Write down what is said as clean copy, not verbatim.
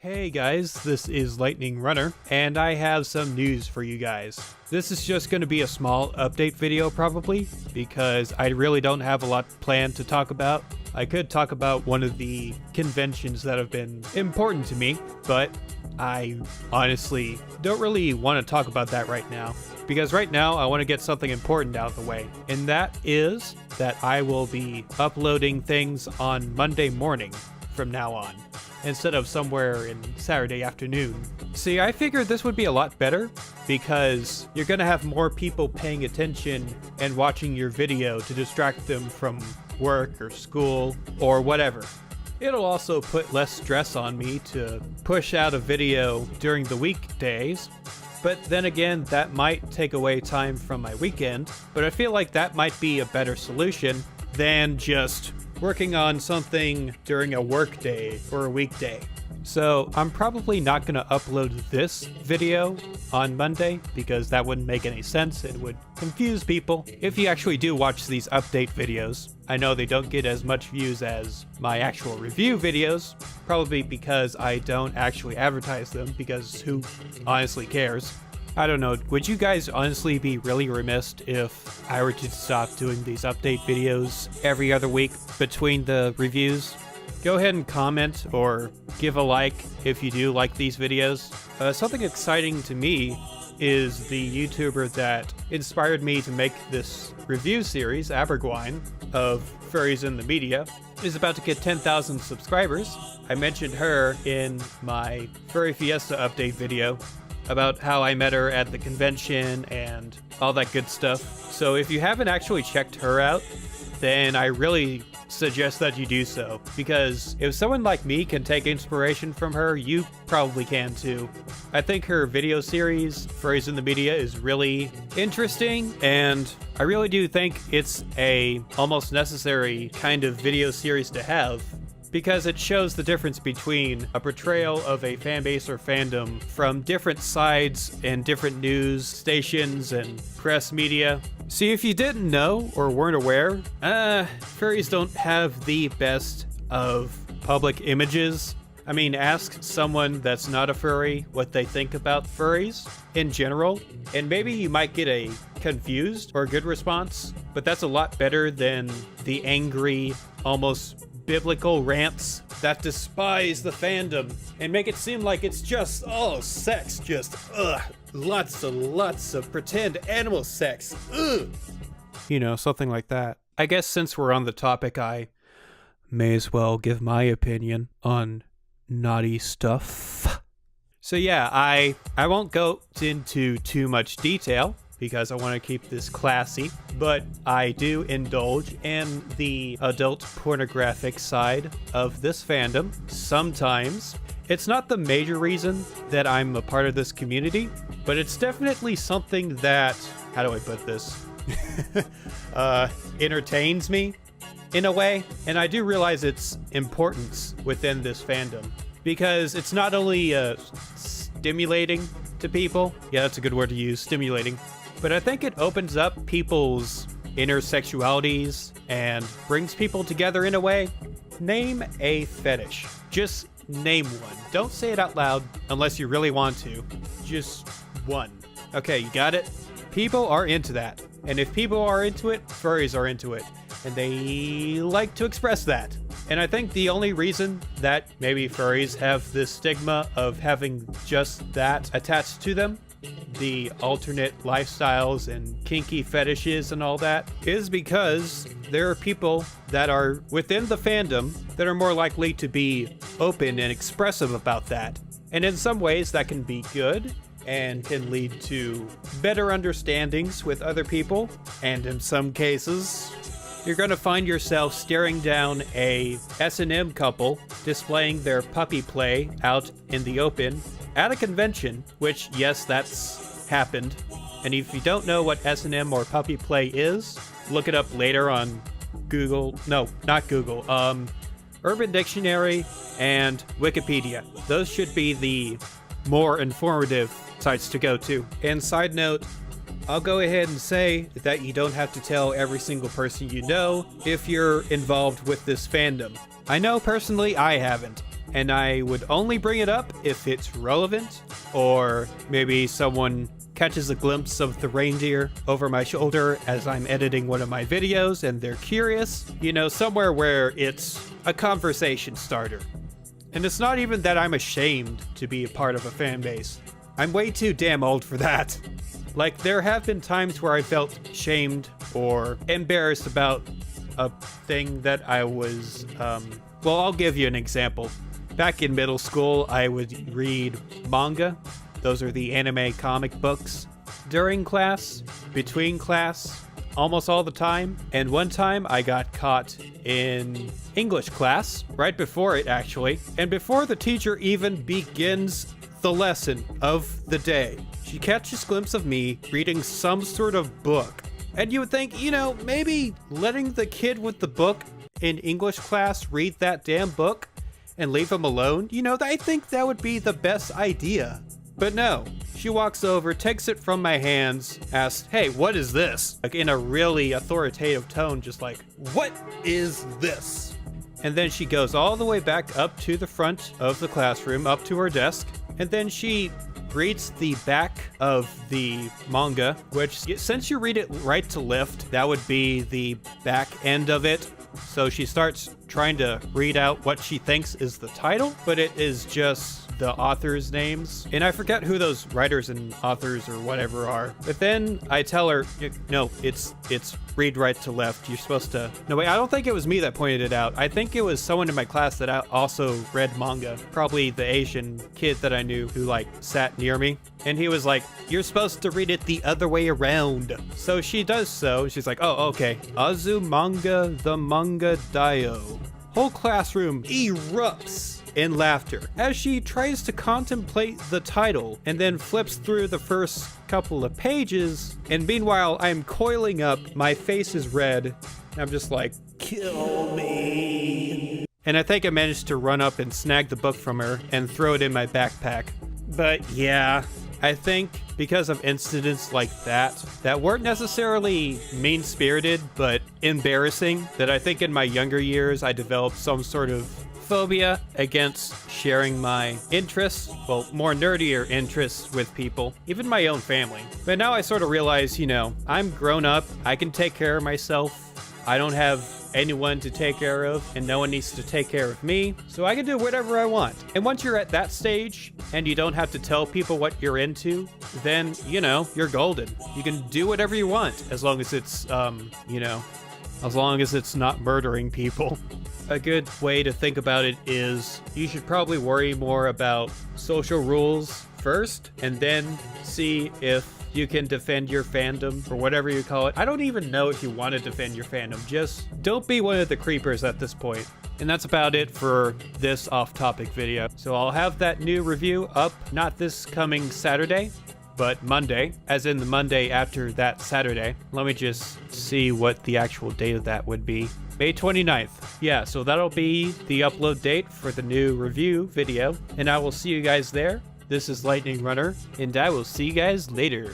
Hey guys, this is Lightning Runner, and I have some news for you guys. This is just going to be a small update video probably, because I really don't have a lot planned to talk about. I could talk about one of the conventions that have been important to me, but I honestly don't really want to talk about that right now. Because right now I want to get something important out of the way, and that is that I will be uploading things on Monday morning from now on, instead of somewhere in Saturday afternoon. See, I figured this would be a lot better because you're gonna have more people paying attention and watching your video to distract them from work or school or whatever. It'll also put less stress on me to push out a video during the weekdays, but then again, that might take away time from my weekend, but I feel like that might be a better solution than just working on something during a work day or a weekday. So I'm probably not going to upload this video on Monday because that wouldn't make any sense and would confuse people. If you actually do watch these update videos, I know they don't get as much views as my actual review videos, probably because I don't actually advertise them, because who honestly cares? I don't know, would you guys honestly be really remiss if I were to stop doing these update videos every other week between the reviews? Go ahead and comment or give a like if you do like these videos. Something exciting to me is the YouTuber that inspired me to make this review series, Abergwine, of furries in the media, is about to get 10,000 subscribers. I mentioned her in my Furry Fiesta update video about how I met her at the convention and all that good stuff. So if you haven't actually checked her out, then I really suggest that you do so, because if someone like me can take inspiration from her, you probably can too. I think her video series, Furries in the Media, is really interesting, and I really do think it's a almost necessary kind of video series to have, because it shows the difference between a portrayal of a fanbase or fandom from different sides and different news stations and press media. See, if you didn't know or weren't aware, furries don't have the best of public images. I mean, ask someone that's not a furry what they think about furries in general, and maybe you might get a confused or good response, but that's a lot better than the angry, almost biblical rants that despise the fandom and make it seem like it's just all sex, just lots of pretend animal sex, you know, something like that. I guess since we're on the topic, I may as well give my opinion on naughty stuff. So yeah, I won't go into too much detail because I want to keep this classy, but I do indulge in the adult pornographic side of this fandom sometimes. It's not the major reason that I'm a part of this community, but it's definitely something that, how do I put this, entertains me in a way, and I do realize its importance within this fandom, because it's not only stimulating to people, yeah, that's a good word to use, stimulating, but I think it opens up people's inner sexualities and brings people together in a way. Name a fetish. Just name one. Don't say it out loud unless you really want to. Just one. Okay, you got it? People are into that. And if people are into it, furries are into it. And they like to express that. And I think the only reason that maybe furries have this stigma of having just that attached to them, the alternate lifestyles and kinky fetishes and all that, is because there are people that are within the fandom that are more likely to be open and expressive about that. And in some ways that can be good and can lead to better understandings with other people. And in some cases, you're going to find yourself staring down a S&M couple displaying their puppy play out in the open at a convention, which, yes, that's happened. And if you don't know what S&M or puppy play is, look it up later on Google. No, not Google. Urban Dictionary and Wikipedia. Those should be the more informative sites to go to. And side note, I'll go ahead and say that you don't have to tell every single person you know if you're involved with this fandom. I know personally I haven't, and I would only bring it up if it's relevant, or maybe someone catches a glimpse of the reindeer over my shoulder as I'm editing one of my videos and they're curious, you know, somewhere where it's a conversation starter. And it's not even that I'm ashamed to be a part of a fan base. I'm way too damn old for that. Like, there have been times where I felt shamed or embarrassed about a thing that I was, well, I'll give you an example. Back in middle school, I would read manga. Those are the anime comic books. During class, between class, almost all the time. And one time I got caught in English class, right before it actually. And before the teacher even begins the lesson of the day, she catches a glimpse of me reading some sort of book. And you would think, you know, maybe letting the kid with the book in English class read that damn book and leave him alone, you know, I think that would be the best idea. But no, she walks over, takes it from my hands, asks, "Hey, what is this?" Like in a really authoritative tone, just like, "What is this?" And then she goes all the way back up to the front of the classroom, up to her desk, and then she reads the back of the manga, which, since you read it right to left, that would be the back end of it. So she starts trying to read out what she thinks is the title, but it is just the authors' names. And I forget who those writers and authors or whatever are. But then I tell her, no, it's read right to left. You're supposed to... No, wait, I don't think it was me that pointed it out. I think it was someone in my class that also read manga. Probably the Asian kid that I knew who, like, sat near me. And he was like, "You're supposed to read it the other way around." So she does so. She's like, "Oh, okay. Azumanga the Manga Dio." Whole classroom erupts in laughter as she tries to contemplate the title and then flips through the first couple of pages. And meanwhile, I'm coiling up, my face is red, and I'm just like, "Kill me." And I think I managed to run up and snag the book from her and throw it in my backpack. But yeah, I think because of incidents like that weren't necessarily mean-spirited, but embarrassing, that I think in my younger years I developed some sort of phobia against sharing my interests, well, more nerdier interests with people, even my own family. But now I sort of realize, you know, I'm grown up, I can take care of myself, I don't have anyone to take care of, and no one needs to take care of me, so I can do whatever I want. And once you're at that stage, and you don't have to tell people what you're into, then, you know, you're golden. You can do whatever you want, as long as it's, you know, as long as it's not murdering people. A good way to think about it is you should probably worry more about social rules first, and then see if you can defend your fandom, or whatever you call it. I don't even know if you want to defend your fandom. Just don't be one of the creepers at this point. And that's about it for this off-topic video. So I'll have that new review up, not this coming Saturday, but Monday, as in the Monday after that Saturday. Let me just see what the actual date of that would be. May 29th. Yeah, so that'll be the upload date for the new review video, and I will see you guys there. This is Lightning Runner, and I will see you guys later.